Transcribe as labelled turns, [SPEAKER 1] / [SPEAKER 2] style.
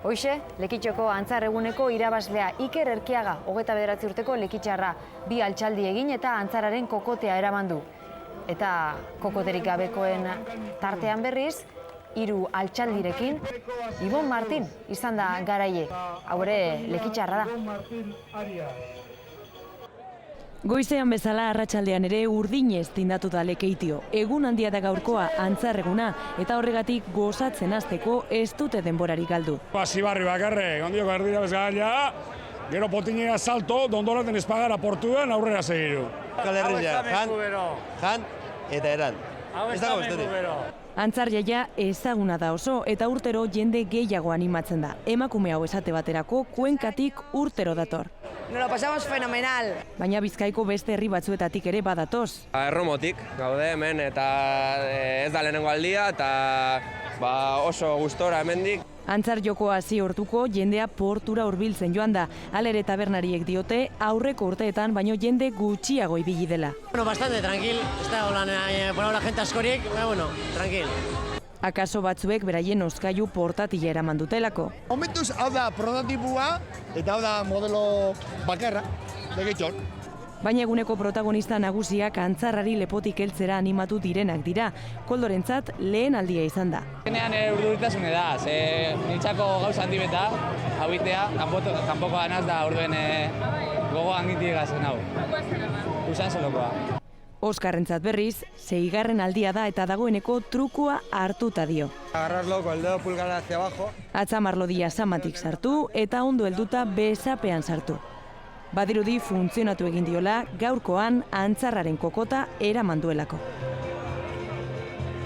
[SPEAKER 1] Hoxe, Lekitxoko antzar eguneko irabazlea Iker Erkiaga, 29 urteko lekitxarra, 2 altxaldi egin eta antzararen kokotea eraman du. Eta kokoterik gabekoen tartean berriz, 3 altxaldirekin, Ibon Martin izan da garaile. Hau ere lekitxarra da.
[SPEAKER 2] Goizean bezala arratsaldean ere urdinez tindatu da Lekeitio. Egun handia da gaurkoa antzarreguna eta horregatik gozatzen hasteko ez dute denborarik galdu.
[SPEAKER 3] Zibarri bakarre, ondioko erdira bezala, gero potinea salto, dondolaten espagara portuan aurrera segiru.
[SPEAKER 4] Kalerria, jan eta eran. Ez dago bestetik.
[SPEAKER 2] Antzar jaia ezaguna da oso eta urtero jende gehiago animatzen da. Emakume hau esate baterako Kuenkatik urtero dator.
[SPEAKER 5] Nos lo pasamos fenomenal.
[SPEAKER 2] Baina Bizkaiko beste herri batzuetatik ere badatoz.
[SPEAKER 6] Erromotik gaude hemen eta ez da lehenengo aldia eta oso gustora hemendik.
[SPEAKER 2] Antzar jokoa hasi orduko jendea portura hurbiltzen joan da. Halere tabernariek diote aurreko urteetan baino jende gutxiago ibili dela.
[SPEAKER 7] Bastante tranquil, ez da hola gente askorik, bueno, tranquil.
[SPEAKER 2] Akaso batzuek beraien hozkailu portatila eraman dutelako.
[SPEAKER 8] Momentuz hau da prototipua eta hau da modelo bakarra, Lekitxon.
[SPEAKER 2] Baina eguneko protagonista nagusiak antzarrari lepotik heltzera animatu direnak dira. Koldorentzat lehen aldia izan da.
[SPEAKER 9] Genean urduritasune da, nintzako gauza handi beta, hau itea, kanpoko anaz da orduen gogoan gintik gazen hau. Usan zelokoa.
[SPEAKER 2] Oskarrentzat berriz, 6. aldia da eta dagoeneko trukua hartuta dio.
[SPEAKER 4] Agarrarlo con el dedo pulgar hacia abajo.
[SPEAKER 2] Atzamarlodia samatik sartu eta ondo helduta besapean sartu. Badirudi funtzionatu egin diola gaurkoan antzarraren kokota eraman duelako.